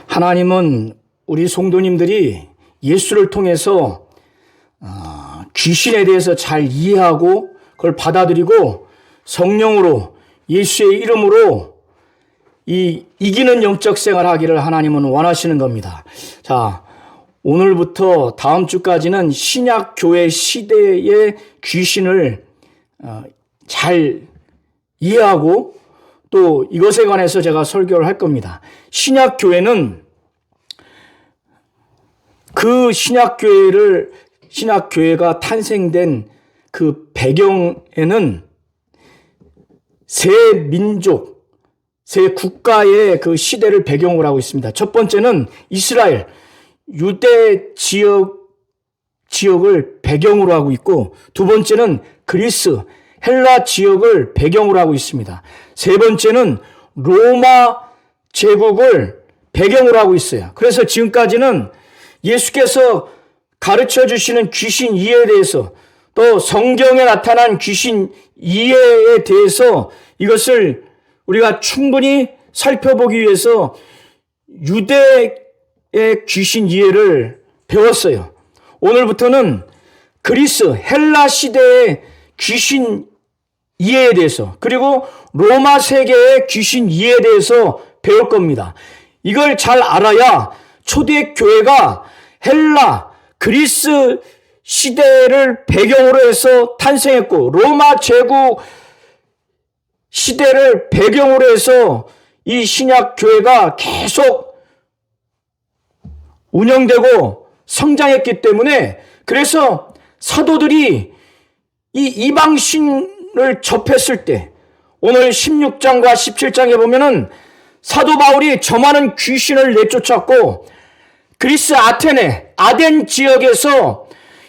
하나님은 우리 성도님들이 예수를 통해서 귀신에 대해서 잘 이해하고 그걸 받아들이고 성령으로 예수의 이름으로 이기는 영적 생활을 하기를 하나님은 원하시는 겁니다. 자, 오늘부터 다음 주까지는 신약 교회 시대의 귀신을 잘 이해하고 또 이것에 관해서 제가 설교를 할 겁니다. 신약 교회는 그 신약 교회가 탄생된 그 배경에는 세 민족, 세 국가의 그 시대를 배경으로 하고 있습니다. 첫 번째는 이스라엘, 유대 지역을 배경으로 하고 있고, 두 번째는 그리스, 헬라 지역을 배경으로 하고 있습니다. 세 번째는 로마 제국을 배경으로 하고 있어요. 그래서 지금까지는 예수께서 가르쳐 주시는 귀신 이해에 대해서 또 성경에 나타난 귀신 이해에 대해서 이것을 우리가 충분히 살펴보기 위해서 유대의 귀신 이해를 배웠어요. 오늘부터는 그리스, 헬라 시대의 귀신 이해에 대해서 그리고 로마 세계의 귀신 이해에 대해서 배울 겁니다. 이걸 잘 알아야 초대 교회가 헬라, 그리스 시대를 배경으로 해서 탄생했고 로마 제국 시대를 배경으로 해서 이 신약 교회가 계속 운영되고 성장했기 때문에 그래서 사도들이 이 이방신을 접했을 때 오늘 16장과 17장에 보면은 사도 바울이 저 많은 귀신을 내쫓았고 그리스 아덴 지역에서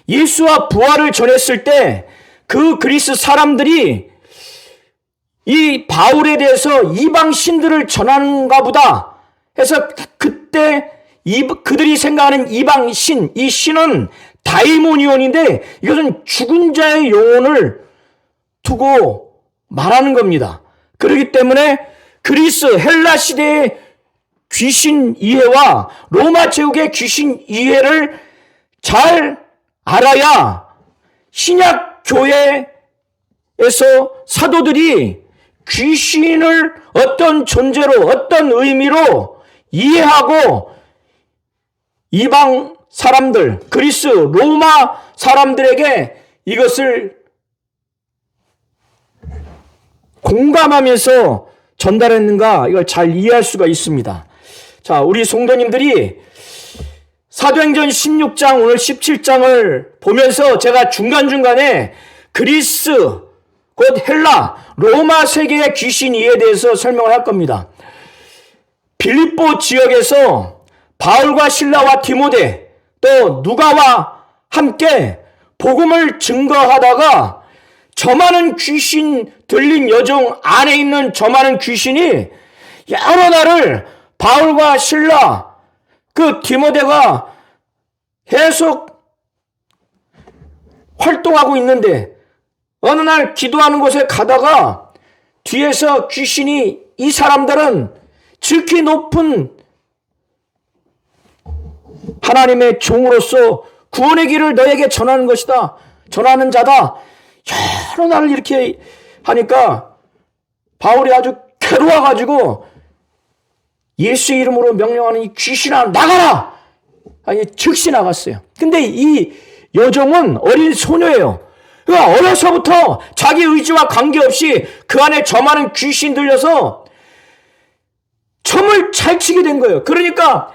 예수와 부활을 전했을 때 그 그리스 사람들이 이 바울에 대해서 이방신들을 전하는가 보다 해서 그때 그들이 생각하는 이방신, 이 신은 다이모니온인데 이것은 죽은 자의 영혼을 두고 말하는 겁니다. 그렇기 때문에 그리스, 헬라 시대의 귀신 이해와 로마 제국의 귀신 이해를 잘 알아야 신약 교회에서 사도들이 귀신을 어떤 존재로 어떤 의미로 이해하고 이방 사람들, 그리스, 로마 사람들에게 이것을 공감하면서 전달했는가 이걸 잘 이해할 수가 있습니다. 자, 우리 성도님들이 사도행전 16장 오늘 17장을 보면서 제가 중간중간에 그리스 곧 헬라 로마 세계의 귀신 이해에 대해서 설명을 할 겁니다. 빌립보 지역에서 바울과 실라와 디모데 또 누가와 함께 복음을 증거하다가 저 많은 귀신 들린 여종 안에 있는 저 많은 귀신이 여러 날을 바울과 실라 그 디모데가 계속 활동하고 있는데 어느 날 기도하는 곳에 가다가 뒤에서 귀신이 이 사람들은 지극히 높은 하나님의 종으로서 구원의 길을 너에게 전하는 것이다. 전하는 자다. 여러 날을 이렇게 하니까 바울이 아주 괴로워가지고 예수의 이름으로 명령하는 이 귀신아 나가라! 아니 즉시 나갔어요. 근데 이 여종은 어린 소녀예요. 그러니까 어려서부터 자기 의지와 관계없이 그 안에 저 많은 귀신 들려서 점을 잘 치게 된 거예요. 그러니까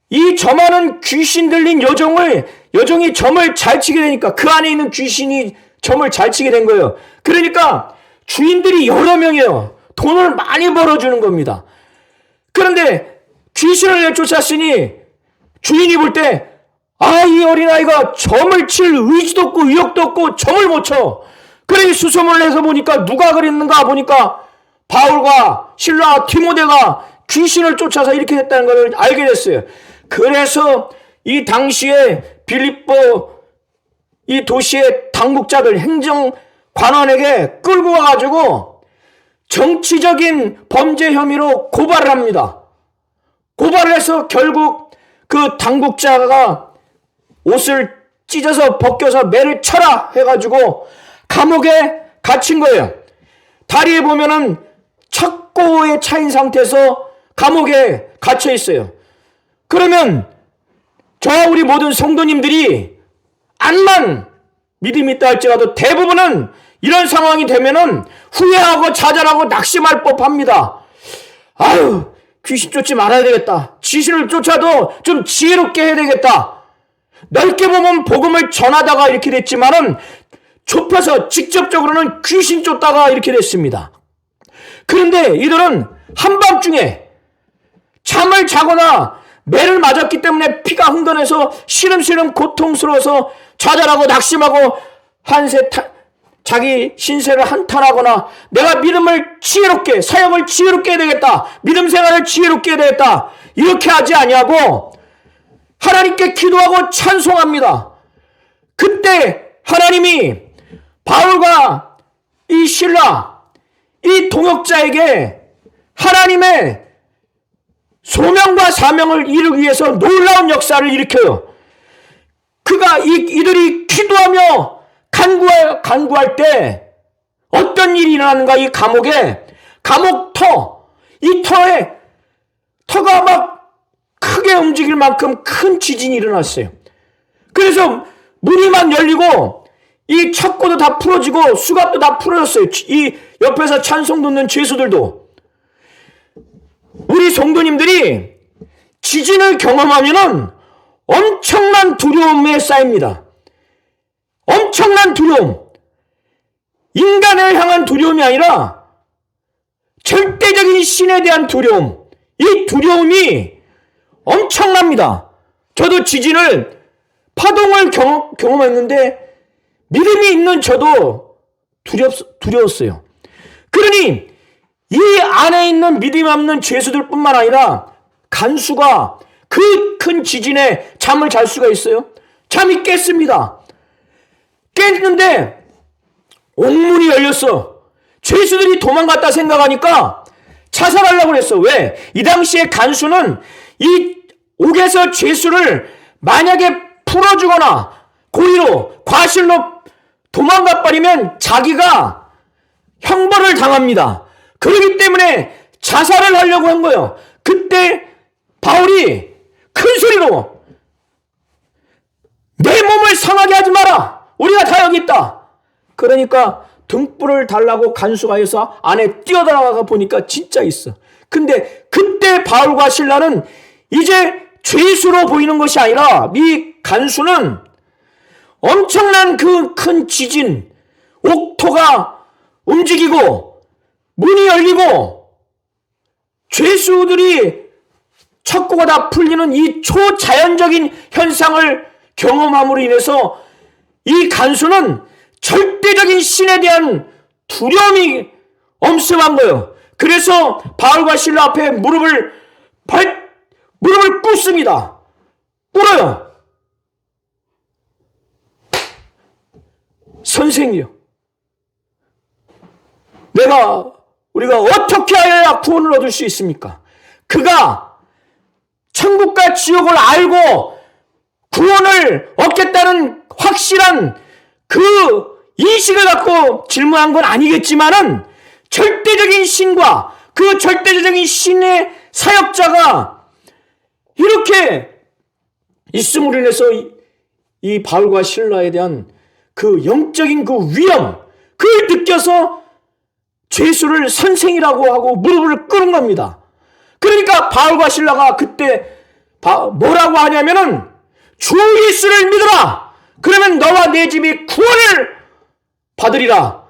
이 저 많은 귀신 들린 여종이 점을 잘 치게 되니까 그 안에 있는 귀신이 점을 잘 치게 된 거예요. 그러니까 주인들이 여러 명이에요. 돈을 많이 벌어주는 겁니다. 그런데 귀신을 내쫓았으니 주인이 볼 때 이 어린아이가 점을 칠 의지도 없고 의욕도 없고 점을 못 쳐. 그래 수소문을 해서 보니까 누가 그랬는가 보니까 바울과 실라 디모데가 귀신을 쫓아서 이렇게 됐다는 걸 알게 됐어요. 그래서 이 당시에 빌립보 이 도시의 당국자들 행정관원에게 끌고 와가지고 정치적인 범죄 혐의로 고발을 합니다. 고발을 해서 결국 그 당국자가 옷을 찢어서 벗겨서 매를 쳐라 해가지고 감옥에 갇힌 거예요. 다리에 보면은 척고에 차인 상태에서 감옥에 갇혀 있어요. 그러면 저와 우리 모든 성도님들이 암만 믿음이 있다 할지라도 대부분은 이런 상황이 되면은 후회하고 좌절하고 낙심할 법합니다. 아유, 귀신 쫓지 말아야 되겠다. 귀신을 쫓아도 좀 지혜롭게 해야 되겠다. 넓게 보면 복음을 전하다가 이렇게 됐지만은 좁혀서 직접적으로는 귀신 쫓다가 이렇게 됐습니다. 그런데 이들은 한밤중에 잠을 자거나 매를 맞았기 때문에 피가 흥건해서 시름시름 고통스러워서 좌절하고 낙심하고 자기 신세를 한탄하거나 내가 믿음을 지혜롭게, 사역을 지혜롭게 해야 되겠다, 믿음 생활을 지혜롭게 해야 되겠다, 이렇게 하지 아니하고 하나님께 기도하고 찬송합니다. 그때 하나님이 바울과 이 실라, 이 동역자에게 하나님의 소명과 사명을 이루기 위해서 놀라운 역사를 일으켜요. 이들이 기도하며 간구할 때 어떤 일이 일어나는가? 이 감옥에, 이 터가 막 크게 움직일 만큼 큰 지진이 일어났어요. 그래서 문이 막 열리고 이 척고도 다 풀어지고 수갑도 다 풀어졌어요. 이 옆에서 찬송 듣는 죄수들도. 우리 성도님들이 지진을 경험하면은 엄청난 두려움에 쌓입니다. 엄청난 두려움. 인간을 향한 두려움이 아니라 절대적인 신에 대한 두려움. 이 두려움이 엄청납니다. 저도 지진을, 파동을 경험했는데 믿음이 있는 저도 두려웠어요. 그러니 이 안에 있는 믿음이 없는 죄수들 뿐만 아니라 간수가 그 큰 지진에 잠을 잘 수가 있어요? 잠이 깼습니다. 깼는데 옥문이 열렸어. 죄수들이 도망갔다 생각하니까 자살하려고 했어. 왜? 이 당시에 간수는 이 옥에서 죄수를 만약에 풀어주거나 고의로, 과실로 도망가 버리면 자기가 형벌을 당합니다. 그렇기 때문에 자살을 하려고 한 거예요. 그때 바울이 큰 소리로 내 몸을 상하게 하지 마라. 우리가 다 여기 있다. 그러니까 등불을 달라고 간수가 해서 안에 뛰어들어가 보니까 진짜 있어. 근데 그때 바울과 실라는 이제 죄수로 보이는 것이 아니라 이 간수는 엄청난 그 큰 지진, 옥토가 움직이고 문이 열리고 죄수들이 척고가 다 풀리는 이 초자연적인 현상을 경험함으로 인해서 이 간수는 절대적인 신에 대한 두려움이 엄습한 거예요. 그래서 바울과 실라 앞에 무릎을 꿇습니다. 꿇어요. 선생이요, 우리가 어떻게 하여야 구원을 얻을 수 있습니까? 그가 천국과 지옥을 알고 구원을 얻겠다는 확실한 그 인식을 갖고 질문한 건 아니겠지만은 절대적인 신과 그 절대적인 신의 사역자가 이렇게 있음으로 인해서 이 바울과 실라에 대한 그 영적인 그 위험, 그걸 느껴서 죄수를 선생이라고 하고 무릎을 꿇은 겁니다. 그러니까 바울과 실라가 그때 뭐라고 하냐면은 주 예수를 믿어라. 그러면 너와 내 집이 구원을 받으리라.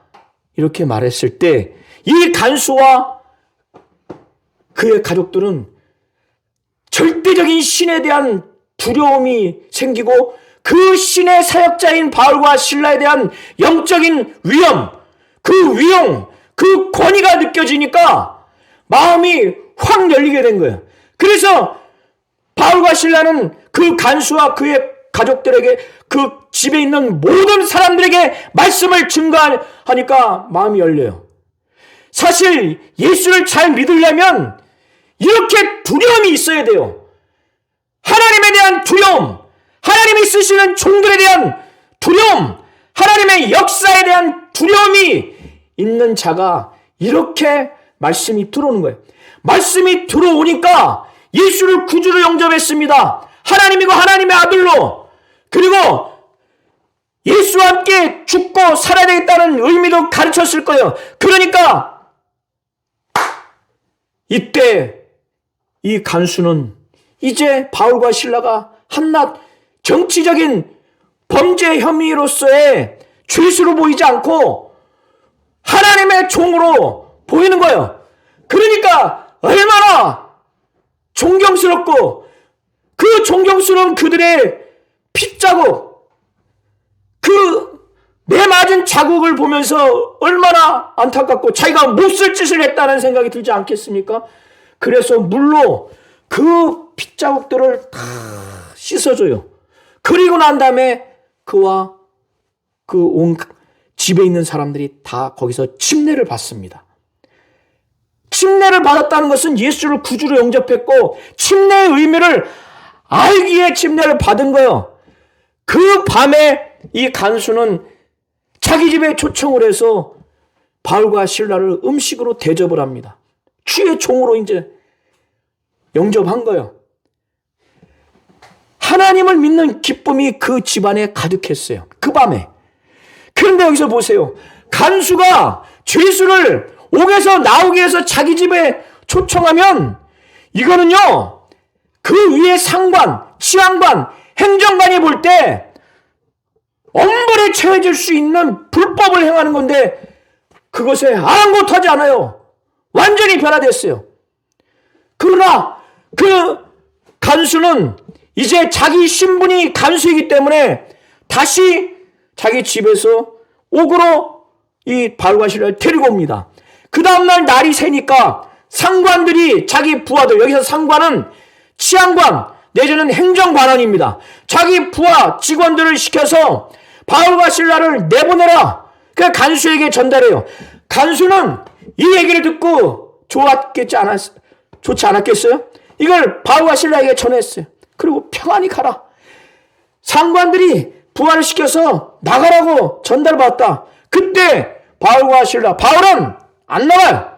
이렇게 말했을 때 이 간수와 그의 가족들은 절대적인 신에 대한 두려움이 생기고 그 신의 사역자인 바울과 실라에 대한 영적인 위험, 그 권위가 느껴지니까 마음이 확 열리게 된 거예요. 그래서 바울과 실라는 그 간수와 그의 가족들에게, 그 집에 있는 모든 사람들에게 말씀을 증거하니까 마음이 열려요. 사실 예수를 잘 믿으려면 이렇게 두려움이 있어야 돼요. 하나님에 대한 두려움, 하나님이 쓰시는 종들에 대한 두려움, 하나님의 역사에 대한 두려움이 있는 자가 이렇게 말씀이 들어오는 거예요. 말씀이 들어오니까 예수를 구주로 영접했습니다. 하나님이고 하나님의 아들로. 그리고 예수와 함께 죽고 살아야 되겠다는 의미도 가르쳤을 거예요. 그러니까 이때 이 간수는 이제 바울과 실라가 한낱 정치적인 범죄 혐의로서의 죄수로 보이지 않고 하나님의 종으로 보이는 거예요. 그러니까 얼마나 존경스럽고 그 존경스러운 그들의 핏자국, 그 내맞은 자국을 보면서 얼마나 안타깝고 자기가 못쓸 짓을 했다는 생각이 들지 않겠습니까? 그래서 물로 그 핏자국들을 다 씻어줘요. 그리고 난 다음에 그와 그 온 집에 있는 사람들이 다 거기서 침례를 받습니다. 침례를 받았다는 것은 예수를 구주로 영접했고 침례의 의미를 알기에 침례를 받은 거예요. 그 밤에 이 간수는 자기 집에 초청을 해서 바울과 실라를 음식으로 대접을 합니다. 주의 종으로 이제 영접한 거예요. 하나님을 믿는 기쁨이 그 집안에 가득했어요. 그 밤에. 그런데 여기서 보세요. 간수가 죄수를 옥에서 나오게 해서 자기 집에 초청하면 이거는요, 그 위에 상관, 치안관, 행정관이 볼 때 엄벌에 처해질 수 있는 불법을 행하는 건데 그것에 아랑곳하지 않아요. 완전히 변화됐어요. 그러나 그 간수는 이제 자기 신분이 간수이기 때문에 다시 자기 집에서 옥으로 이 바울과 실라를 데리고 옵니다. 그 다음날 날이 새니까 상관들이 자기 부하들, 여기서 상관은 치안관 내지는 행정관원입니다. 자기 부하 직원들을 시켜서 바울과 실라를 내보내라. 그 간수에게 전달해요. 간수는 이 얘기를 듣고 좋지 않았겠어요? 이걸 바울과 실라에게 전했어요. 그리고 평안히 가라. 상관들이 부하를 시켜서 나가라고 전달받았다. 그때 바울과 실라, 바울은 안 나가요.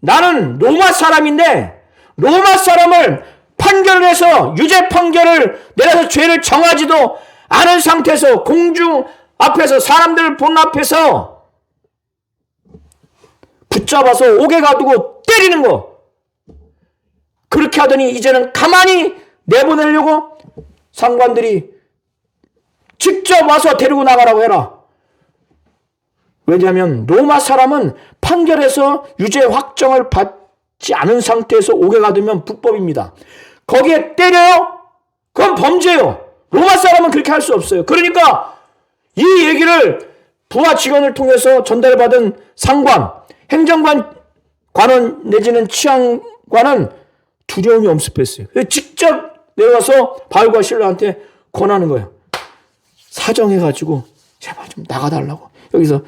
나는 로마 사람인데 로마 사람을 판결을 해서 유죄 판결을 내려서 죄를 정하지도 않은 상태에서 공중 앞에서 사람들 본 앞에서 붙잡아서 옥에 가두고 때리는 거. 그렇게 하더니 이제는 가만히 내보내려고 상관들이 직접 와서 데리고 나가라고 해라. 왜냐하면 로마 사람은 판결에서 유죄 확정을 받지 않은 상태에서 옥에 가두면 불법입니다. 거기에 때려요? 그건 범죄예요. 로마 사람은 그렇게 할 수 없어요. 그러니까 이 얘기를 부하 직원을 통해서 전달받은 상관, 행정관, 관원 내지는 치안관은 두려움이 엄습했어요. 직접 내려가서 바울과 실라한테 권하는 거예요. 사정해가지고 제발 좀 나가달라고 여기서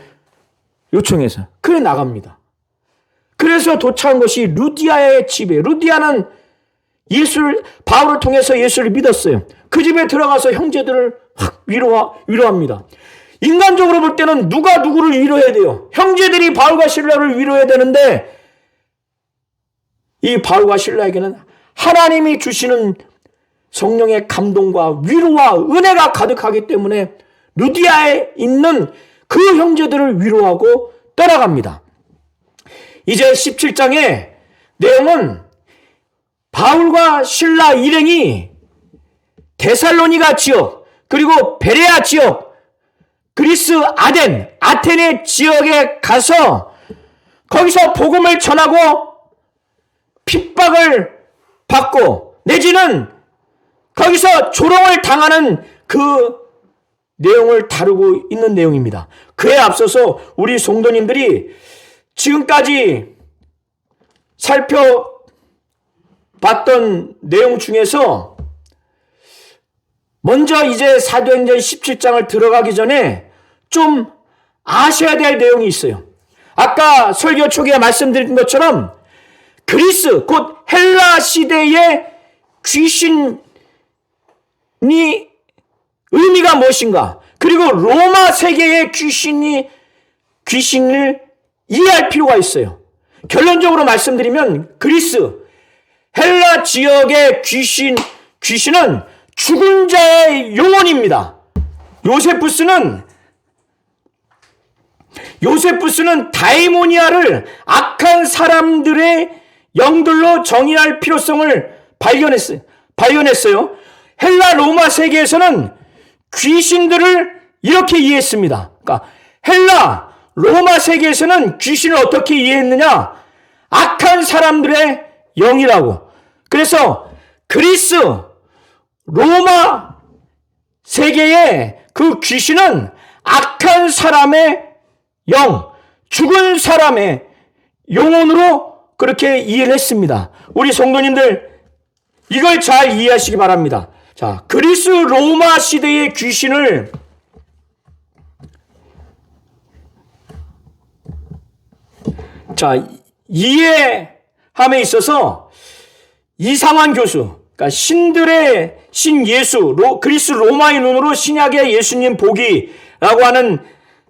요청해서. 그래 나갑니다. 그래서 도착한 것이 루디아의 집이에요. 루디아는 바울을 통해서 예수를 믿었어요. 그 집에 들어가서 형제들을 위로합니다. 인간적으로 볼 때는 누가 누구를 위로해야 돼요? 형제들이 바울과 실라를 위로해야 되는데 이 바울과 실라에게는 하나님이 주시는 성령의 감동과 위로와 은혜가 가득하기 때문에 루디아에 있는 그 형제들을 위로하고 떠나갑니다. 이제 17장의 내용은 바울과 실라 일행이 데살로니가 지역, 그리고 베레아 지역, 그리스 아테네 지역에 가서 거기서 복음을 전하고 핍박을 받고 내지는 거기서 조롱을 당하는 그 내용을 다루고 있는 내용입니다. 그에 앞서서 우리 성도님들이 지금까지 살펴봤던 내용 중에서 먼저 이제 사도행전 17장을 들어가기 전에 좀 아셔야 될 내용이 있어요. 아까 설교 초기에 말씀드린 것처럼 그리스 곧 헬라 시대의 귀신이 의미가 무엇인가? 그리고 로마 세계의 귀신을 이해할 필요가 있어요. 결론적으로 말씀드리면 그리스, 헬라 지역의 귀신은 죽은 자의 영혼입니다. 요세푸스는 다이모니아를 악한 사람들의 영들로 정의할 필요성을 발견했어요. 헬라 로마 세계에서는 귀신들을 이렇게 이해했습니다. 그러니까 헬라 로마 세계에서는 귀신을 어떻게 이해했느냐? 악한 사람들의 영이라고. 그래서 그리스 로마 세계의 그 귀신은 악한 사람의 영, 죽은 사람의 영혼으로 그렇게 이해를 했습니다. 우리 성도님들 이걸 잘 이해하시기 바랍니다. 자, 그리스 로마 시대의 귀신을 이해함에 있어서 이상환 교수, 그러니까 신들의 신 예수, 그리스 로마의 눈으로 신약의 예수님 보기라고 하는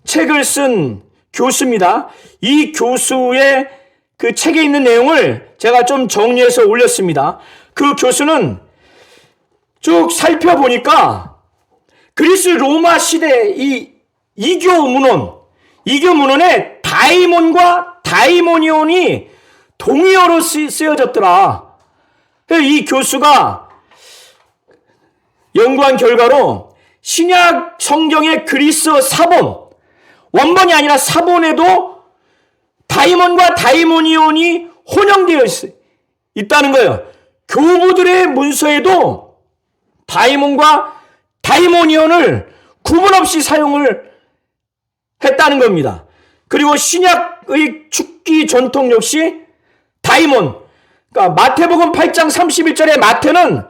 책을 쓴 교수입니다. 이 교수의 그 책에 있는 내용을 제가 좀 정리해서 올렸습니다. 그 교수는 쭉 살펴보니까 그리스 로마 시대 이 이교 문헌에 다이몬과 다이모니온이 동의어로 쓰여졌더라. 이 교수가 연구한 결과로 신약 성경의 그리스어 사본, 원본이 아니라 사본에도 다이몬과 다이모니온이 혼용되어 있다는 거예요. 교부들의 문서에도 다이몬과 다이모니온을 구분 없이 사용을 했다는 겁니다. 그리고 신약의 축기 전통 역시 다이몬, 그러니까 마태복음 8장 31절에 마태는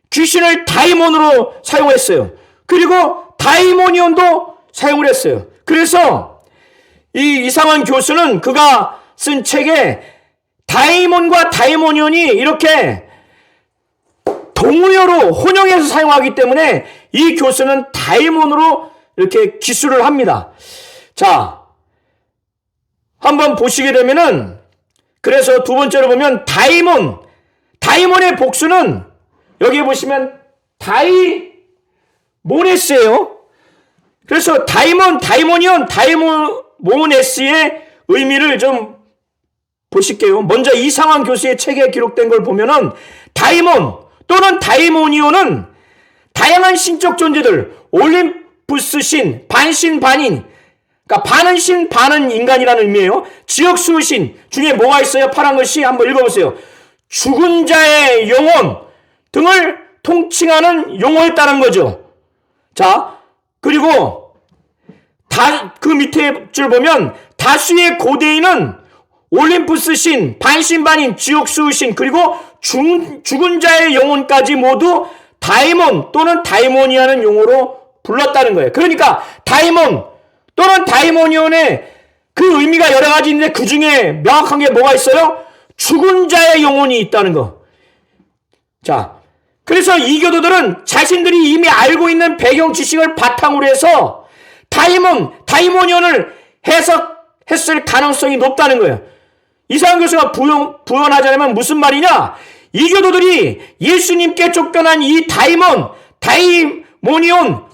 귀신을 다이몬으로 사용했어요. 그리고 다이모니온도 사용을 했어요. 그래서 이 이상한 교수는 그가 쓴 책에 다이몬과 다이모니온이 이렇게 동의어로 혼용해서 사용하기 때문에 이 교수는 다이몬으로 이렇게 기술을 합니다. 자, 한번 보시게 되면은, 그래서 두 번째로 보면 다이몬의 복수는 여기 보시면 다이모네스예요. 그래서 다이모니온, 다이모네스의 의미를 좀 보실게요. 먼저 이상환 교수의 책에 기록된 걸 보면은 다이몬 또는 다이모니온은 다양한 신적 존재들, 올림푸스 신, 반신, 반인, 그러니까 반은 신, 반은 인간이라는 의미예요. 지역수 신 중에 뭐가 있어요? 파란 글씨 한번 읽어보세요. 죽은 자의 영혼 등을 통칭하는 용어였다는 거죠. 자, 그리고 그 밑에 줄 보면 다수의 고대인은 올림푸스 신, 반신, 반인, 지옥수 신, 그리고 죽은 자의 영혼까지 모두 다이몬 또는 다이모니아는 용어로 불렀다는 거예요. 그러니까 다이몬 또는 다이모니온의 그 의미가 여러 가지 있는데 그 중에 명확한 게 뭐가 있어요? 죽은 자의 영혼이 있다는 거. 자, 그래서 이교도들은 자신들이 이미 알고 있는 배경 지식을 바탕으로 해서 다이모니온을 해석했을 가능성이 높다는 거예요. 이상한 교수가 부연하자면 무슨 말이냐? 이교도들이 예수님께 쫓겨난 이 다이모니온,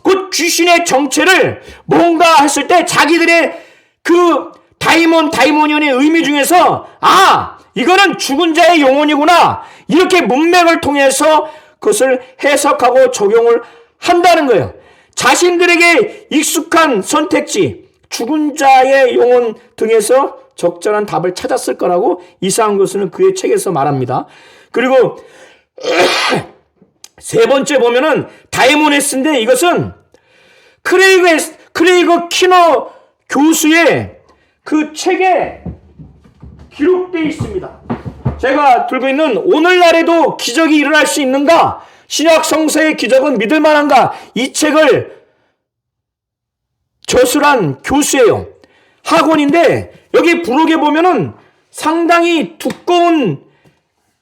곧 귀신의 정체를 뭔가 했을 때 자기들의 그 다이모니온의 의미 중에서 이거는 죽은 자의 영혼이구나, 이렇게 문맥을 통해서 그것을 해석하고 적용을 한다는 거예요. 자신들에게 익숙한 선택지, 죽은 자의 영혼 등에서 적절한 답을 찾았을 거라고 이상한 교수는 그의 책에서 말합니다. 그리고 세 번째 보면은 다이모네스인데 이것은 크레이거 키너 교수의 그 책에 기록되어 있습니다. 제가 들고 있는 오늘날에도 기적이 일어날 수 있는가? 신약 성서의 기적은 믿을 만한가? 이 책을 저술한 교수예요. 학원인데 여기 부록에 보면은 상당히 두꺼운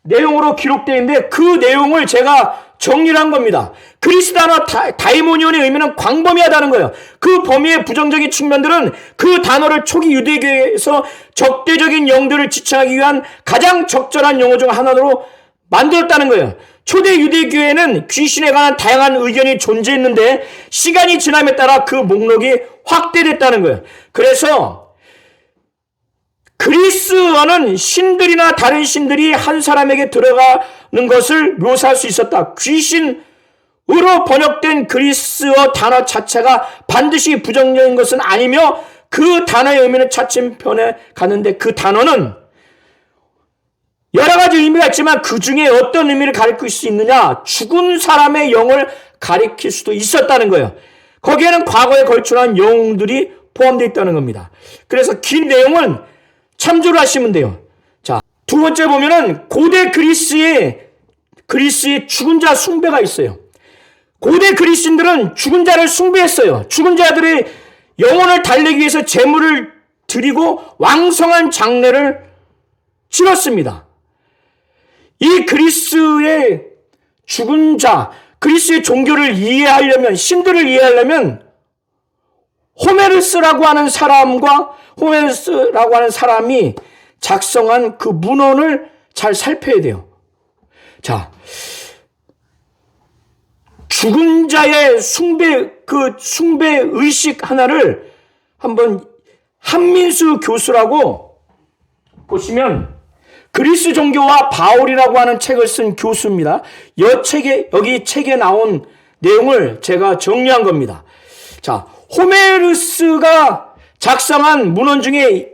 내용으로 기록되어 있는데 그 내용을 제가 정리를 한 겁니다. 그리스 단어 다이모니온의 의미는 광범위하다는 거예요. 그 범위의 부정적인 측면들은 그 단어를 초기 유대교에서 적대적인 영들을 지칭하기 위한 가장 적절한 용어 중 하나로 만들었다는 거예요. 초대 유대교에는 귀신에 관한 다양한 의견이 존재했는데 시간이 지남에 따라 그 목록이 확대됐다는 거예요. 그래서 그리스어는 신들이나 다른 신들이 한 사람에게 들어가는 것을 묘사할 수 있었다. 귀신으로 번역된 그리스어 단어 자체가 반드시 부정적인 것은 아니며 그 단어의 의미는 차츰 변해가는데 그 단어는 여러 가지 의미가 있지만 그 중에 어떤 의미를 가리킬 수 있느냐? 죽은 사람의 영을 가리킬 수도 있었다는 거예요. 거기에는 과거에 걸출한 영웅들이 포함되어 있다는 겁니다. 그래서 긴 내용은 참조를 하시면 돼요. 자, 두 번째 보면은 고대 그리스의 죽은 자 숭배가 있어요. 고대 그리스인들은 죽은 자를 숭배했어요. 죽은 자들의 영혼을 달래기 위해서 제물을 드리고 왕성한 장례를 치렀습니다. 이 그리스의 죽은 자, 그리스의 종교를 이해하려면, 신들을 이해하려면 호메르스라고 하는 사람이 작성한 그 문헌을 잘 살펴야 돼요. 자, 죽은 자의 숭배 의식 하나를 한번 한민수 교수라고 보시면 그리스 종교와 바울이라고 하는 책을 쓴 교수입니다. 여기 책에 나온 내용을 제가 정리한 겁니다. 자, 호메르스가 작성한 문헌 중에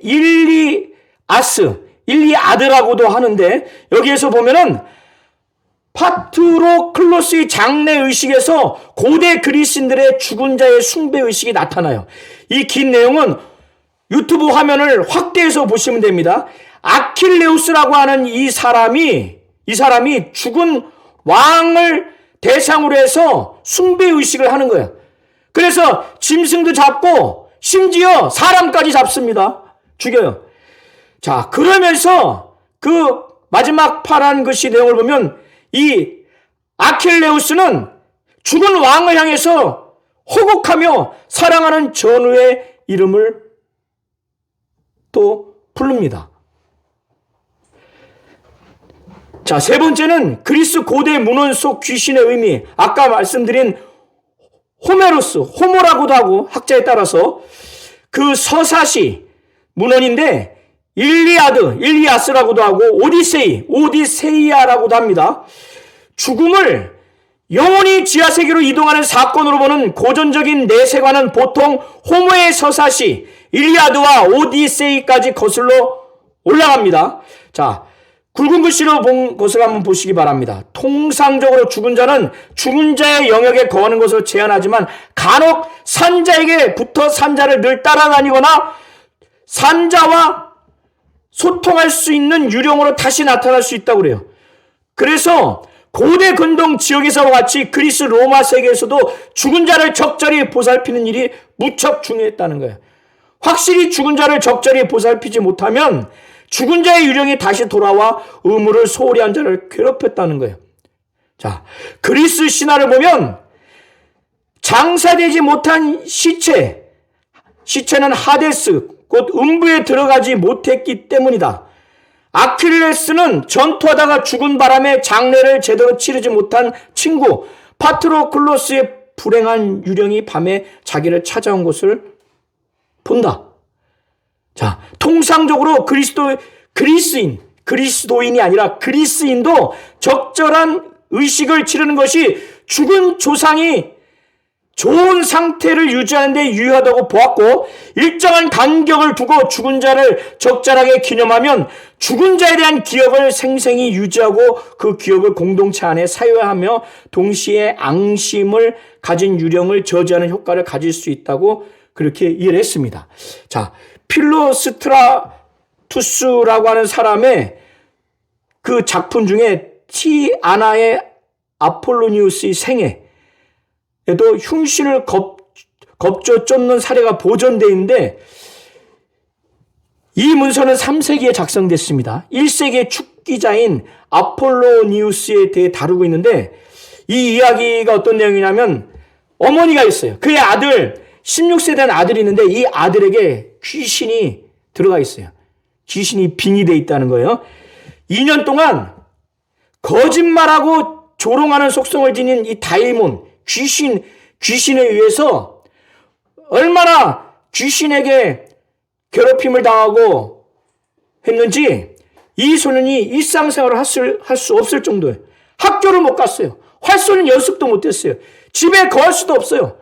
일리아드라고도 하는데 여기에서 보면은 파트로클로스의 장례 의식에서 고대 그리스인들의 죽은 자의 숭배 의식이 나타나요. 이 긴 내용은 유튜브 화면을 확대해서 보시면 됩니다. 아킬레우스라고 하는 이 사람이 죽은 왕을 대상으로 해서 숭배 의식을 하는 거예요. 그래서 짐승도 잡고 심지어 사람까지 잡습니다. 죽여요. 자, 그러면서 그 마지막 파란 글씨 내용을 보면 이 아킬레우스는 죽은 왕을 향해서 호곡하며 사랑하는 전우의 이름을 또 부릅니다. 자, 세 번째는 그리스 고대 문헌 속 귀신의 의미. 아까 말씀드린 호모라고도 하고 학자에 따라서 그 서사시 문헌인데 일리아스라고도 하고 오디세이아라고도 합니다. 죽음을 영혼이 지하세계로 이동하는 사건으로 보는 고전적인 내세관은 보통 호모의 서사시 일리아드와 오디세이까지 거슬러 올라갑니다. 자, 굵은 글씨로 본 것을 한번 보시기 바랍니다. 통상적으로 죽은 자는 죽은 자의 영역에 거하는 것을 제한하지만 간혹 산자에게 붙어 산자를 늘 따라다니거나 산자와 소통할 수 있는 유령으로 다시 나타날 수 있다고 그래요. 그래서 고대 근동 지역에서와 같이 그리스 로마 세계에서도 죽은 자를 적절히 보살피는 일이 무척 중요했다는 거예요. 확실히 죽은 자를 적절히 보살피지 못하면 죽은 자의 유령이 다시 돌아와 의무를 소홀히 한 자를 괴롭혔다는 거예요. 자, 그리스 신화를 보면 장사되지 못한 시체는 하데스, 곧 음부에 들어가지 못했기 때문이다. 아킬레스는 전투하다가 죽은 바람에 장례를 제대로 치르지 못한 친구 파트로클로스의 불행한 유령이 밤에 자기를 찾아온 것을 본다. 자, 통상적으로 그리스도인이 아니라 그리스인도 적절한 의식을 치르는 것이 죽은 조상이 좋은 상태를 유지하는 데 유효하다고 보았고 일정한 간격을 두고 죽은 자를 적절하게 기념하면 죽은 자에 대한 기억을 생생히 유지하고 그 기억을 공동체 안에 사유하며 동시에 앙심을 가진 유령을 저지하는 효과를 가질 수 있다고 그렇게 이해를 했습니다. 자, 필로스트라투스라고 하는 사람의 그 작품 중에 티아나의 아폴로니우스의 생애에도 흉신을 겁조 쫓는 사례가 보존되어 있는데 이 문서는 3세기에 작성됐습니다. 1세기의 축기자인 아폴로니우스에 대해 다루고 있는데, 이 이야기가 어떤 내용이냐면 어머니가 있어요. 그의 아들, 16세 된 아들이 있는데 이 아들에게 귀신이 들어가 있어요. 귀신이 빙의되어 있다는 거예요. 2년 동안 거짓말하고 조롱하는 속성을 지닌 이 다이몬, 귀신에 의해서 얼마나 귀신에게 괴롭힘을 당하고 했는지 이 소년이 일상생활을 할 수 없을 정도예요. 학교를 못 갔어요. 활쏘는 연습도 못했어요. 집에 거할 수도 없어요.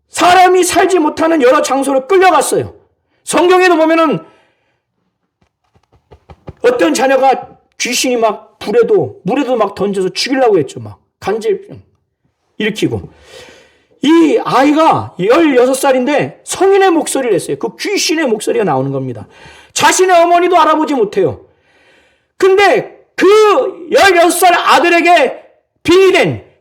사람이 살지 못하는 여러 장소로 끌려갔어요. 성경에도 보면은 어떤 자녀가 귀신이 막 물에도 막 던져서 죽이려고 했죠. 막 간질병 일으키고. 이 아이가 16살인데 성인의 목소리를 했어요. 그 귀신의 목소리가 나오는 겁니다. 자신의 어머니도 알아보지 못해요. 근데 그 16살 아들에게 빙의된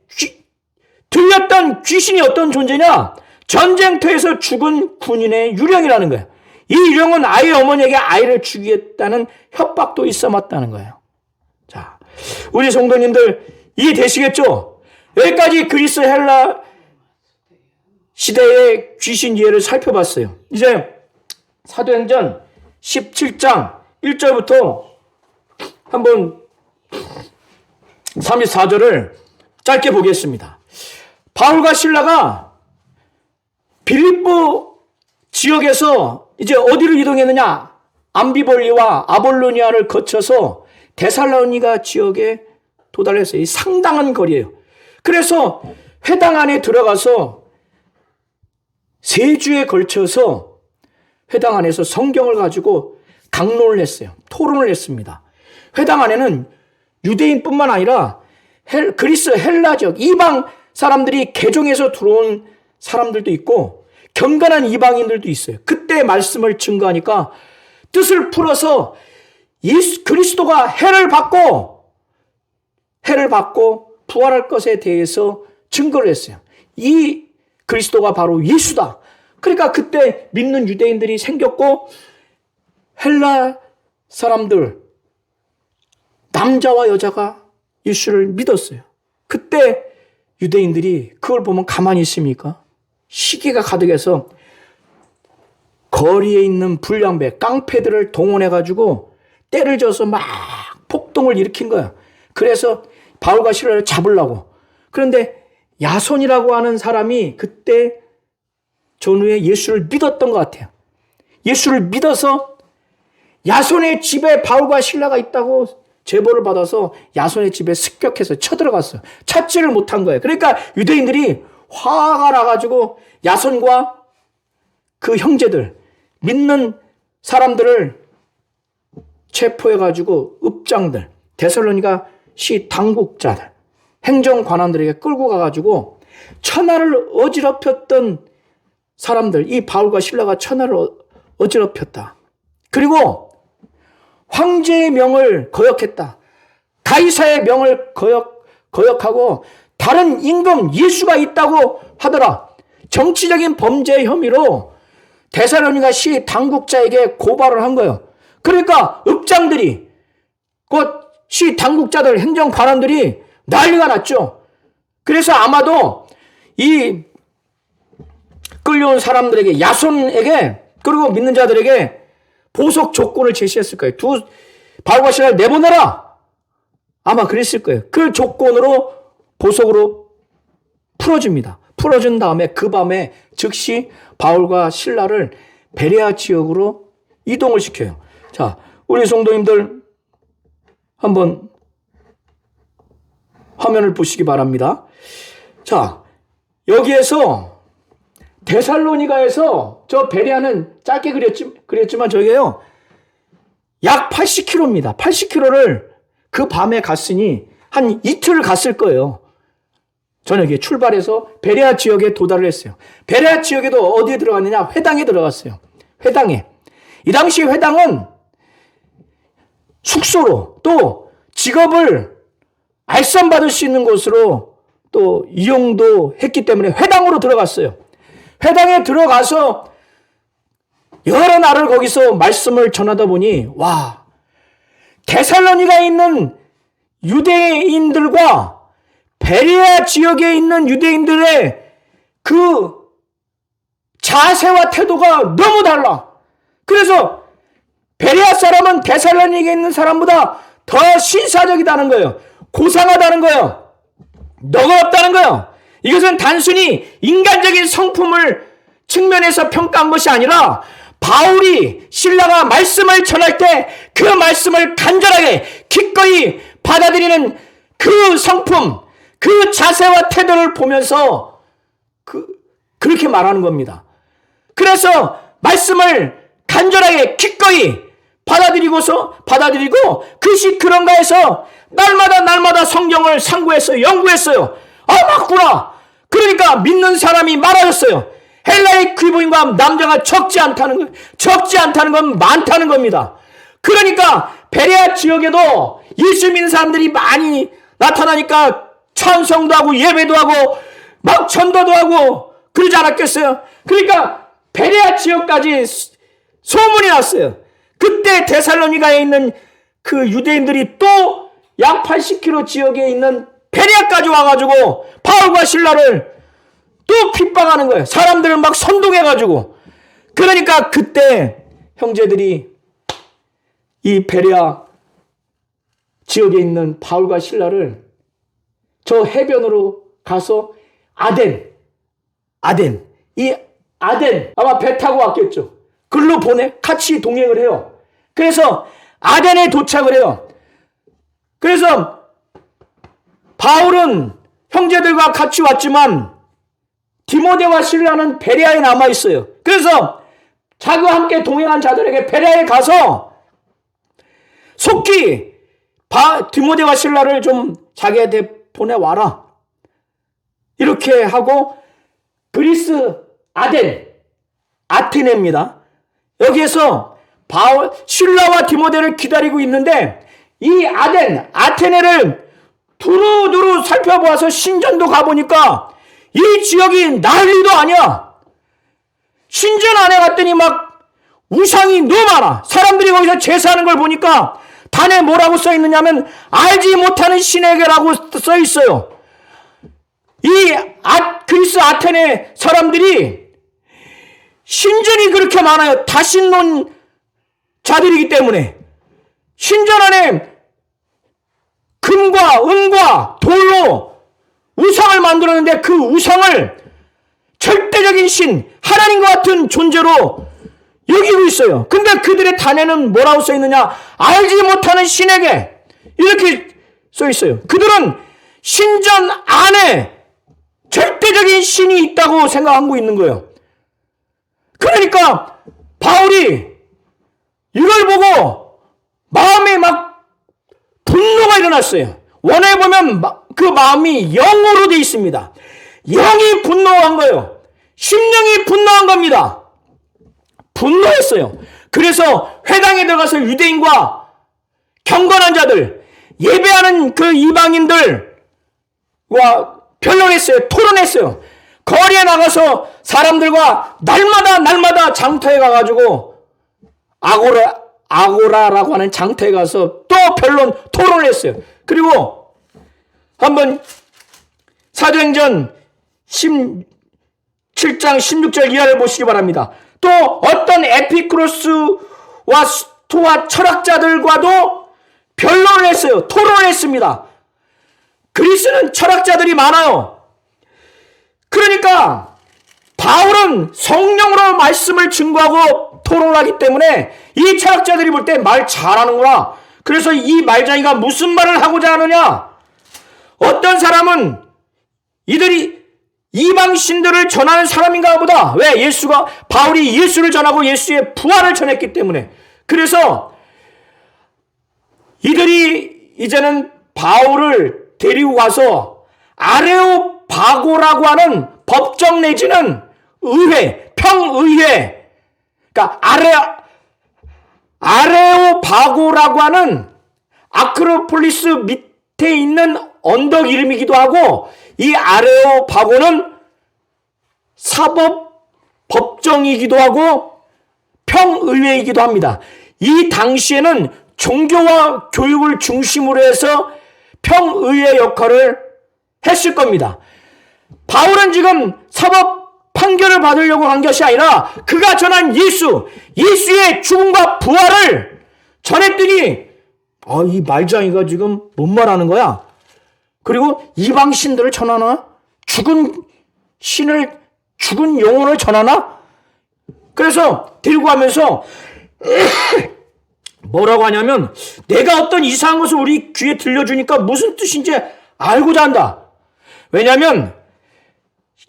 들렸던 귀신이 어떤 존재냐? 전쟁터에서 죽은 군인의 유령이라는 거예요. 이 유령은 아이의 어머니에게 아이를 죽이겠다는 협박도 있어맞다는 거예요. 자, 우리 성도님들 이해되시겠죠? 여기까지 그리스 헬라 시대의 귀신 이해를 살펴봤어요. 이제 사도행전 17장 1절부터 한번 34절을 짧게 보겠습니다. 바울과 실라가 빌립보 지역에서 이제 어디를 이동했느냐? 암비볼리와 아볼로니아를 거쳐서 데살로니가 지역에 도달했어요. 이 상당한 거리예요. 그래서 회당 안에 들어가서 3주에 걸쳐서 회당 안에서 성경을 가지고 강론을 했어요. 토론을 했습니다. 회당 안에는 유대인뿐만 아니라 그리스 헬라 지역 이방 사람들이 개종해서 들어온 사람들도 있고 경건한 이방인들도 있어요. 그때 말씀을 증거하니까 뜻을 풀어서 그리스도가 해를 받고 부활할 것에 대해서 증거를 했어요. 이 그리스도가 바로 예수다. 그러니까 그때 믿는 유대인들이 생겼고 헬라 사람들 남자와 여자가 예수를 믿었어요. 그때 유대인들이 그걸 보면 가만히 있습니까? 시기가 가득해서 거리에 있는 불량배, 깡패들을 동원해가지고 때를 져서 막 폭동을 일으킨 거야. 그래서 바울과 실라를 잡으려고. 그런데 야손이라고 하는 사람이 그때 전후에 예수를 믿었던 것 같아요. 예수를 믿어서 야손의 집에 바울과 실라가 있다고 제보를 받아서 야손의 집에 습격해서 쳐들어갔어요. 찾지를 못한 거예요. 그러니까 유대인들이 화가 나가지고 야손과 그 형제들, 믿는 사람들을 체포해가지고 읍장들, 데살로니가 시 당국자들, 행정관원들에게 끌고 가가지고 천하를 어지럽혔던 사람들, 이 바울과 실라가 천하를 어지럽혔다. 그리고 황제의 명을 거역했다. 가이사의 명을 거역하고 다른 임금 예수가 있다고 하더라. 정치적인 범죄 혐의로 데살로니가 시 당국자에게 고발을 한 거예요. 그러니까 읍장들이 곧 시 당국자들 행정관원들이 난리가 났죠. 그래서 아마도 이 끌려온 사람들에게 야손에게 그리고 믿는 자들에게 보석 조건을 제시했을 거예요. 바울과 실라를 내보내라. 아마 그랬을 거예요. 그 조건으로 보석으로 풀어줍니다. 풀어준 다음에 그 밤에 즉시 바울과 실라를 베레아 지역으로 이동을 시켜요. 자, 우리 성도님들 한번 화면을 보시기 바랍니다. 자, 여기에서 데살로니가에서 저 베레아는 짧게 그렸지만 저게요 약 80km입니다. 80km를 그 밤에 갔으니 한 이틀을 갔을 거예요. 저녁에 출발해서 베레아 지역에 도달을 했어요. 베레아 지역에도 어디에 들어갔느냐? 회당에 들어갔어요. 회당에. 이 당시 회당은 숙소로 또 직업을 알선받을 수 있는 곳으로 또 이용도 했기 때문에 회당으로 들어갔어요. 회당에 들어가서 여러 날을 거기서 말씀을 전하다 보니 와, 데살로니가에 있는 유대인들과 베레아 지역에 있는 유대인들의 그 자세와 태도가 너무 달라. 그래서 베레아 사람은 데살로니가에 있는 사람보다 더 신사적이다는 거예요. 고상하다는 거예요. 너그럽다는 거예요. 이것은 단순히 인간적인 성품을 측면에서 평가한 것이 아니라 바울이 신라가 말씀을 전할 때 그 말씀을 간절하게 기꺼이 받아들이는 그 성품, 그 자세와 태도를 보면서 그렇게 말하는 겁니다. 그래서 말씀을 간절하게 기꺼이 받아들이고 그것이 그런가 해서 날마다 성경을 상고했어요. 연구했어요. 아, 맞구나. 그러니까 믿는 사람이 많아졌어요. 헬라의 귀부인과 남자가 적지 않다는 건 많다는 겁니다. 그러니까 베레아 지역에도 예수 믿는 사람들이 많이 나타나니까 찬송도 하고 예배도 하고 막 전도도 하고 그러지 않았겠어요? 그러니까 베레아 지역까지 소문이 났어요. 그때 데살로니가에 있는 그 유대인들이 또 약 80km 지역에 있는 베레아까지 와가지고 바울과 신라를 또 핍박하는 거예요. 사람들을 막 선동해가지고. 그러니까 그때 형제들이 이 베레아 지역에 있는 바울과 신라를 저 해변으로 가서 아덴 아마 배 타고 왔겠죠. 글로 같이 동행을 해요. 그래서 아덴에 도착을 해요. 그래서 바울은 형제들과 같이 왔지만 디모데와 실라는 베레아에 남아 있어요. 그래서 자기와 함께 동행한 자들에게 베레아에 가서 속히 디모데와 실라를 좀 자기한테 보내와라. 이렇게 하고 그리스 아테네입니다. 여기에서 실라와 디모데를 기다리고 있는데 이 아테네를 두루두루 살펴보아서 신전도 가보니까 이 지역이 난리도 아니야. 신전 안에 갔더니 막 우상이 너무 많아. 사람들이 거기서 제사하는 걸 보니까 단에 뭐라고 써 있느냐면 알지 못하는 신에게라고 써 있어요. 이 그리스 아테네 사람들이 신전이 그렇게 많아요. 다신론 자들이기 때문에 신전 안에 금과 은과 돌로 우상을 만들었는데 그 우상을 절대적인 신, 하나님과 같은 존재로 여기고 있어요. 근데 그들의 단에는 뭐라고 써 있느냐? 알지 못하는 신에게 이렇게 써 있어요. 그들은 신전 안에 절대적인 신이 있다고 생각하고 있는 거예요. 그러니까 바울이 이걸 보고 마음에 막 분노가 일어났어요. 원에 보면 그 마음이 영으로 돼 있습니다. 영이 분노한 거예요. 심령이 분노한 겁니다. 분노했어요. 그래서 회당에 들어가서 유대인과 경건한 자들, 예배하는 그 이방인들과 변론했어요. 토론했어요. 거리에 나가서 사람들과 날마다 장터에 가가지고 아고라라고 하는 장터에 가서 또 토론을 했어요. 그리고 한번 사도행전 17장 16절 이하를 보시기 바랍니다. 또 어떤 에피쿠로스와 스토아 철학자들과도 변론을 했어요. 토론을 했습니다. 그리스는 철학자들이 많아요. 그러니까 바울은 성령으로 말씀을 증거하고 토론하기 때문에 이 철학자들이 볼 때 말 잘하는구나. 그래서 이 말장이가 무슨 말을 하고자 하느냐? 어떤 사람은 이들이 이방 신들을 전하는 사람인가 보다. 왜? 바울이 예수를 전하고 예수의 부활을 전했기 때문에. 그래서 이들이 이제는 바울을 데리고 가서 아레오바고라고 하는 법정 내지는 의회, 평의회, 그러니까 아레오바고라고 하는 아크로폴리스 밑에 있는 언덕 이름이기도 하고, 이 아레오바고는 사법 법정이기도 하고 평의회이기도 합니다. 이 당시에는 종교와 교육을 중심으로 해서 평의회 역할을 했을 겁니다. 바울은 지금 사법 판결을 받으려고 한 것이 아니라 그가 전한 예수의 죽음과 부활을 전했더니 이 말장이가 지금 뭔 말하는 거야? 그리고 이방 신들을 전하나? 죽은 영혼을 전하나? 그래서 들고 가면서 뭐라고 하냐면 내가 어떤 이상한 것을 우리 귀에 들려주니까 무슨 뜻인지 알고자 한다. 왜냐하면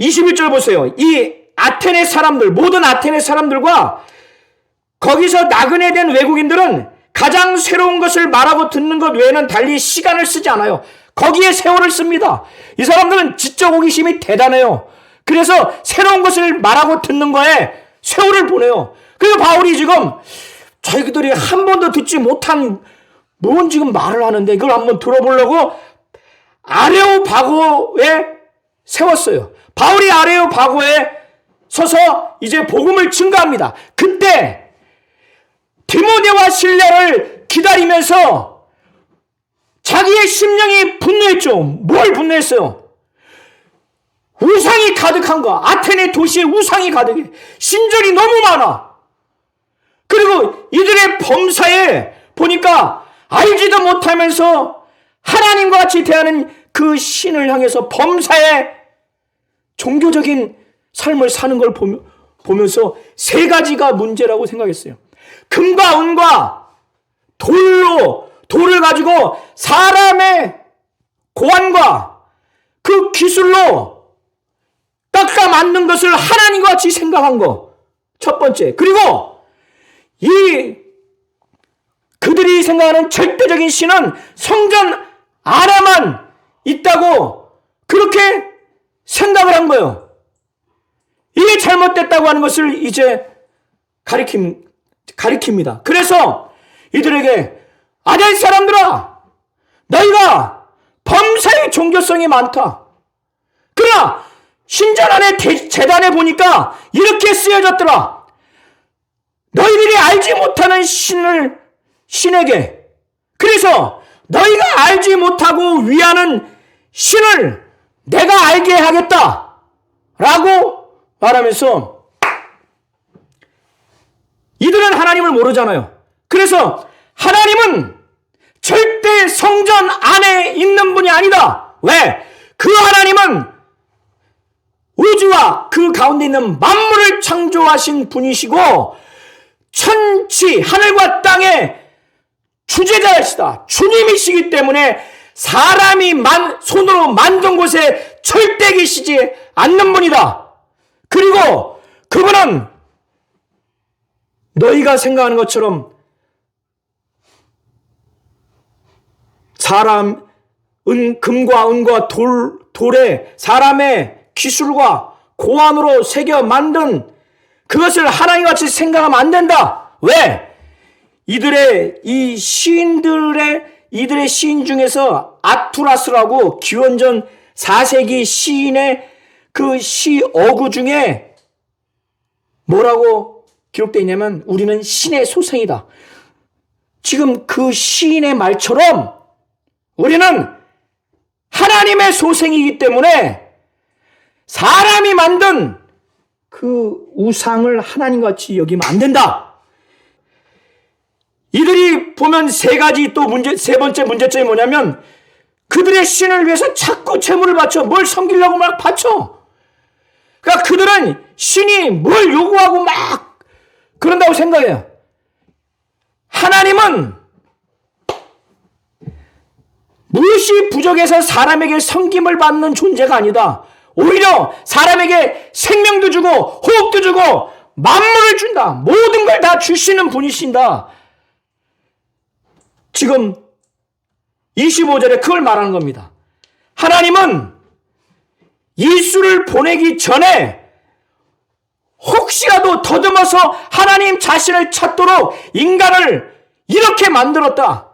21절 보세요. 이 아테네 사람들, 모든 아테네 사람들과 거기서 나그네 된 외국인들은 가장 새로운 것을 말하고 듣는 것 외에는 달리 시간을 쓰지 않아요. 거기에 세월을 씁니다. 이 사람들은 지적 호기심이 대단해요. 그래서 새로운 것을 말하고 듣는 거에 세월을 보내요. 그래서 바울이 지금 자기들이 한 번도 듣지 못한 뭔 지금 말을 하는데 이걸 한번 들어보려고 아레오바고에 세웠어요. 바울이 아레오바고에 서서 이제 복음을 증거합니다. 그때 디모데와 실레를 기다리면서 자기의 심령이 분노했죠. 뭘 분노했어요? 우상이 가득한 거. 아테네 도시에 우상이 가득해. 신전이 너무 많아. 그리고 이들의 범사에 보니까 알지도 못하면서 하나님과 같이 대하는 그 신을 향해서 범사에 종교적인 삶을 사는 걸 보면서 세 가지가 문제라고 생각했어요. 금과 은과 돌을 가지고 사람의 고안과 그 기술로 닦아 만든 것을 하나님과 같이 생각한 거. 첫 번째. 그리고 그들이 생각하는 절대적인 신은 성전 안에만 있다고 그렇게 생각을 한 거예요. 이게 잘못됐다고 하는 것을 이제 가리킵니다. 그래서 이들에게 아델 사람들아, 너희가 범사의 종교성이 많다. 그러나 신전 안에 제단에 보니까 이렇게 쓰여졌더라. 너희들이 알지 못하는 신에게, 그래서 너희가 알지 못하고 위하는 신을 내가 알게 하겠다 라고 말하면서, 이들은 하나님을 모르잖아요. 그래서 하나님은 절대 성전 안에 있는 분이 아니다. 왜? 그 하나님은 우주와 그 가운데 있는 만물을 창조하신 분이시고 천지 하늘과 땅의 주재자이시다. 주님이시기 때문에 사람이 손으로 만든 곳에 절대 계시지 않는 분이다. 그리고 그분은 너희가 생각하는 것처럼 금과 은과 돌에 사람의 기술과 고안으로 새겨 만든 그것을 하나님같이 생각하면 안 된다. 왜? 이들의 시인 중에서 아투라스라고 기원전 4세기 시인의 그 시 어구 중에 뭐라고 기록되어 있냐면 우리는 신의 소생이다. 지금 그 시인의 말처럼 우리는 하나님의 소생이기 때문에 사람이 만든 그 우상을 하나님같이 여기면 안 된다. 이들이 보면 세 번째 문제점이 뭐냐면 그들의 신을 위해서 자꾸 재물을 바쳐. 뭘 섬기려고 막 바쳐. 그러니까 그들은 신이 뭘 요구하고 막 그런다고 생각해요. 하나님은 무엇이 부족해서 사람에게 섬김을 받는 존재가 아니다. 오히려 사람에게 생명도 주고 호흡도 주고 만물을 준다. 모든 걸 다 주시는 분이신다. 지금 25절에 그걸 말하는 겁니다. 하나님은 예수를 보내기 전에 혹시라도 더듬어서 하나님 자신을 찾도록 인간을 이렇게 만들었다.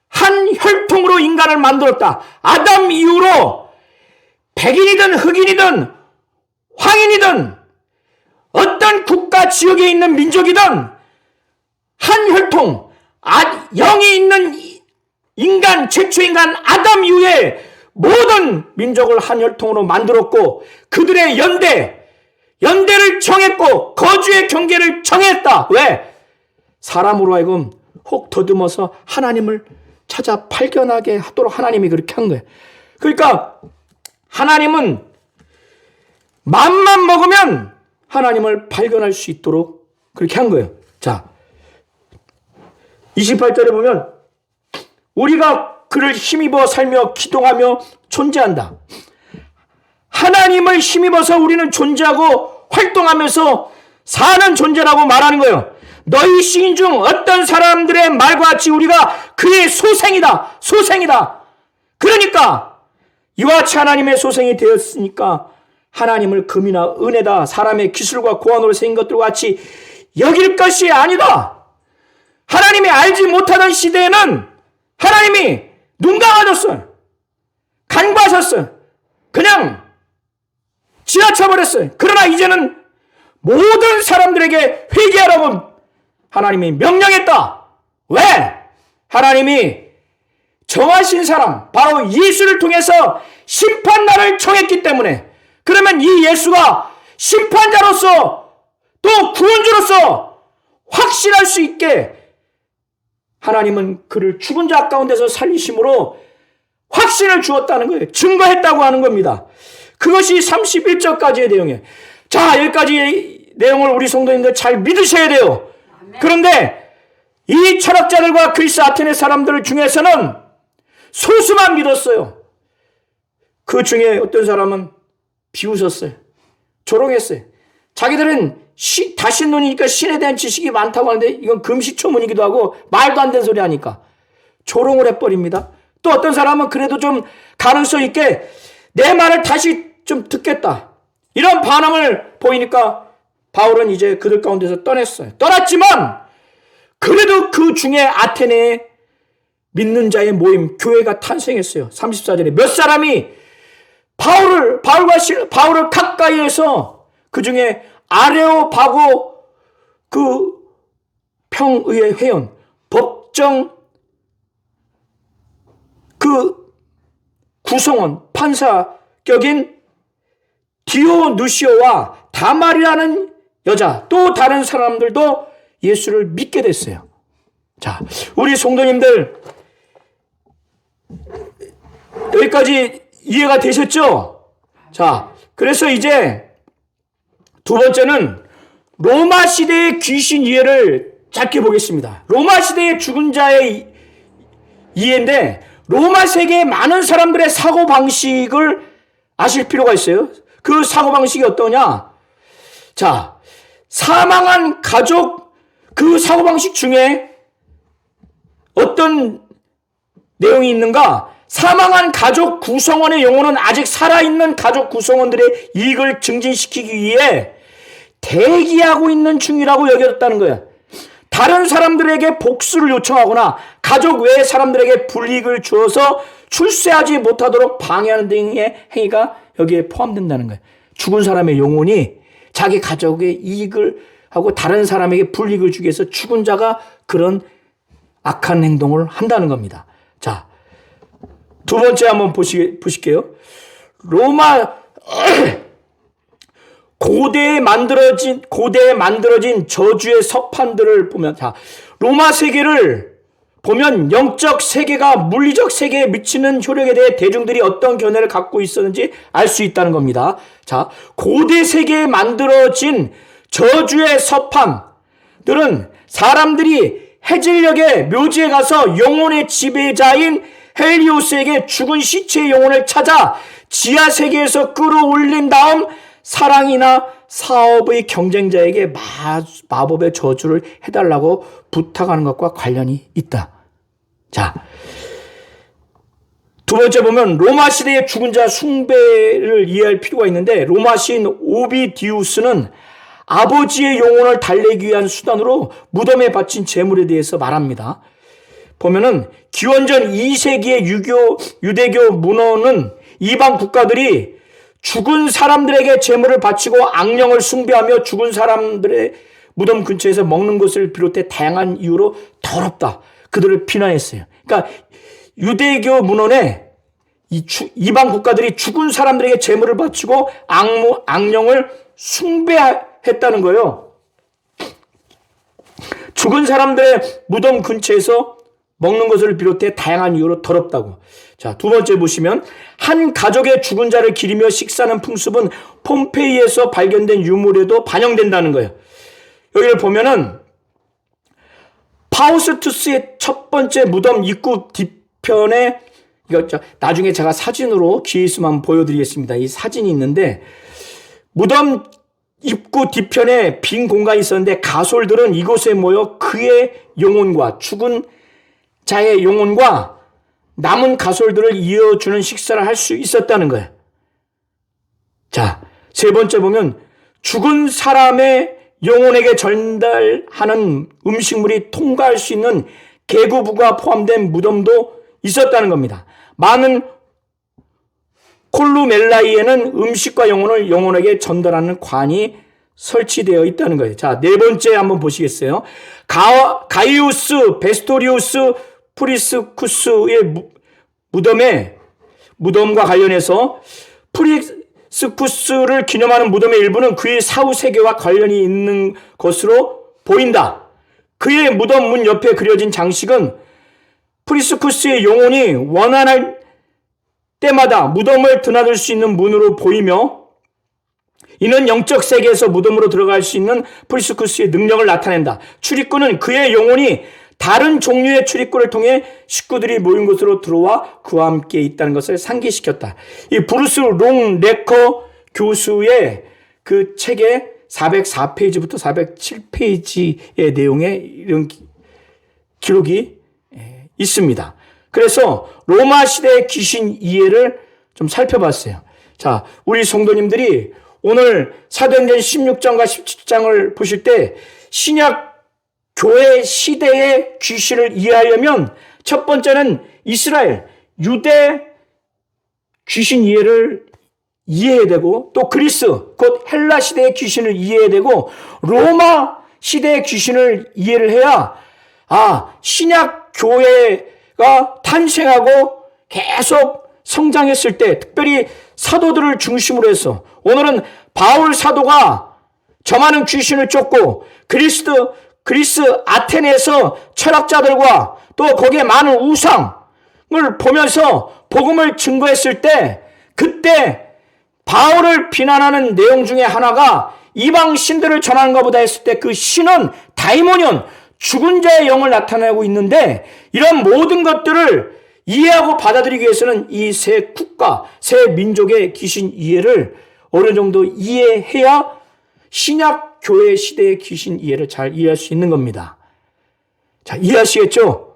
한 혈통으로 인간을 만들었다. 아담 이후로 백인이든 흑인이든 황인이든 어떤 국가 지역에 있는 민족이든 한 혈통, 영이 있는 인간, 최초인간 아담 이후에 모든 민족을 한 혈통으로 만들었고 그들의 연대를 정했고 거주의 경계를 정했다. 왜? 사람으로 하여금 혹 더듬어서 하나님을 찾아 발견하게 하도록 하나님이 그렇게 한 거예요. 그러니까 하나님은 맘만 먹으면 하나님을 발견할 수 있도록 그렇게 한 거예요. 자, 28절에 보면 우리가 그를 힘입어 살며 기동하며 존재한다. 하나님을 힘입어서 우리는 존재하고 활동하면서 사는 존재라고 말하는 거예요. 너희 시인 중 어떤 사람들의 말과 같이 우리가 그의 소생이다. 그러니까 이와 같이 하나님의 소생이 되었으니까 하나님을 금이나 은혜다 사람의 기술과 고안으로 생긴 것들과 같이 여길 것이 아니다. 하나님이 알지 못하던 시대에는 하나님이 눈 감아줬어요. 간과하셨어요. 그냥 지나쳐버렸어요. 그러나 이제는 모든 사람들에게 회개하라고 하나님이 명령했다. 왜? 하나님이 정하신 사람, 바로 예수를 통해서 심판날을 정했기 때문에. 그러면 이 예수가 심판자로서 또 구원주로서 확신할 수 있게 하나님은 그를 죽은 자 가운데서 살리심으로 확신을 주었다는 거예요. 증거했다고 하는 겁니다. 그것이 31절까지의 내용이에요. 자, 여기까지 내용을 우리 성도님들 잘 믿으셔야 돼요. 그런데 이 철학자들과 그리스 아테네 사람들 중에서는 소수만 믿었어요. 그 중에 어떤 사람은 비웃었어요. 조롱했어요. 자기들은 다신론이니까 신에 대한 지식이 많다고 하는데 이건 금시초문이기도 하고 말도 안 되는 소리 하니까 조롱을 해버립니다. 또 어떤 사람은 그래도 좀 가능성 있게 내 말을 다시 좀 듣겠다. 이런 반응을 보이니까 바울은 이제 그들 가운데서 떠났어요. 떠났지만 그래도 그 중에 아테네에 믿는 자의 모임, 교회가 탄생했어요. 34절에 몇 사람이 바울을 가까이에서 그 중에 아레오바고 그 평의회 회원, 법정 그 구성원, 판사격인 디오누시오와 다말이라는 여자, 또 다른 사람들도 예수를 믿게 됐어요. 자, 우리 성도님들 여기까지 이해가 되셨죠? 자, 그래서 이제 두 번째는 로마 시대의 귀신 이해를 짧게 보겠습니다. 로마 시대의 죽은 자의 이해인데 로마 세계의 많은 사람들의 사고방식을 아실 필요가 있어요. 그 사고방식이 어떠냐? 자, 사망한 가족 그 사고방식 중에 어떤 내용이 있는가? 사망한 가족 구성원의 영혼은 아직 살아있는 가족 구성원들의 이익을 증진시키기 위해 대기하고 있는 중이라고 여겨졌다는 거예요. 다른 사람들에게 복수를 요청하거나 가족 외의 사람들에게 불이익을 주어서 출세하지 못하도록 방해하는 등의 행위가 여기에 포함된다는 거예요. 죽은 사람의 영혼이 자기 가족의 이익을 하고 다른 사람에게 불이익을 주기 위해서 죽은 자가 그런 악한 행동을 한다는 겁니다. 자, 두 번째 한번 보실게요. 로마 고대에 만들어진 저주의 서판들을 보면, 자, 로마 세계를 보면 영적 세계가 물리적 세계에 미치는 효력에 대해 대중들이 어떤 견해를 갖고 있었는지 알 수 있다는 겁니다. 자, 고대 세계에 만들어진 저주의 서판들은 사람들이 해질녘에 묘지에 가서 영혼의 지배자인 헬리오스에게 죽은 시체의 영혼을 찾아 지하 세계에서 끌어올린 다음 사랑이나 사업의 경쟁자에게 마법의 저주를 해달라고 부탁하는 것과 관련이 있다. 자, 두 번째 보면 로마 시대의 죽은 자 숭배를 이해할 필요가 있는데 로마 시인 오비디우스는 아버지의 영혼을 달래기 위한 수단으로 무덤에 바친 제물에 대해서 말합니다. 보면은 기원전 2세기의 유대교 문헌은 이방 국가들이 죽은 사람들에게 제물을 바치고 악령을 숭배하며 죽은 사람들의 무덤 근처에서 먹는 것을 비롯해 다양한 이유로 더럽다. 그들을 비난했어요. 그러니까 유대교 문헌에 이방 국가들이 죽은 사람들에게 제물을 바치고 악령을 숭배했다는 거예요. 죽은 사람들의 무덤 근처에서 먹는 것을 비롯해 다양한 이유로 더럽다고. 자, 두 번째 보시면 한 가족의 죽은 자를 기리며 식사하는 풍습은 폼페이에서 발견된 유물에도 반영된다는 거예요. 여기를 보면은 파우스투스의 첫 번째 무덤 입구 뒤편에 이거 나중에 제가 사진으로 기회 있으면 보여드리겠습니다. 이 사진이 있는데 무덤 입구 뒤편에 빈 공간이 있었는데 가솔들은 이곳에 모여 그의 영혼과 죽은 자의 영혼과 남은 가솔들을 이어주는 식사를 할 수 있었다는 거예요. 자, 세 번째 보면 죽은 사람의 영혼에게 전달하는 음식물이 통과할 수 있는 계구부가 포함된 무덤도 있었다는 겁니다. 많은 콜루멜라이에는 음식과 영혼을 영혼에게 전달하는 관이 설치되어 있다는 거예요. 자, 네 번째 한번 보시겠어요? 가이우스 베스토리우스 프리스쿠스의 무덤과 관련해서 프리스쿠스를 기념하는 무덤의 일부는 그의 사후 세계와 관련이 있는 것으로 보인다. 그의 무덤 문 옆에 그려진 장식은 프리스쿠스의 영혼이 원한할 때마다 무덤을 드나들 수 있는 문으로 보이며 이는 영적 세계에서 무덤으로 들어갈 수 있는 프리스쿠스의 능력을 나타낸다. 출입구는 그의 영혼이 다른 종류의 출입구를 통해 식구들이 모인 곳으로 들어와 그와 함께 있다는 것을 상기시켰다. 이 브루스 롱 레커 교수의 그 책의 404페이지부터 407페이지의 내용에 이런 기록이 있습니다. 그래서 로마 시대의 귀신 이해를 좀 살펴봤어요. 자, 우리 성도님들이 오늘 사도행전 16장과 17장을 보실 때 신약 교회 시대의 귀신을 이해하려면 첫 번째는 이스라엘, 유대 귀신 이해를 이해해야 되고 또 그리스, 곧 헬라 시대의 귀신을 이해해야 되고 로마 시대의 귀신을 이해를 해야 신약 교회가 탄생하고 계속 성장했을 때 특별히 사도들을 중심으로 해서 오늘은 바울 사도가 저 많은 귀신을 쫓고 그리스 아테네에서 철학자들과 또 거기에 많은 우상을 보면서 복음을 증거했을 때 그때 바울을 비난하는 내용 중에 하나가 이방 신들을 전하는 것보다 했을 때 그 신은 다이모니온 죽은 자의 영을 나타내고 있는데 이런 모든 것들을 이해하고 받아들이기 위해서는 이 세 국가, 세 민족의 귀신 이해를 어느 정도 이해해야 신약 교회 시대의 귀신 이해를 잘 이해할 수 있는 겁니다. 자, 이해하시겠죠?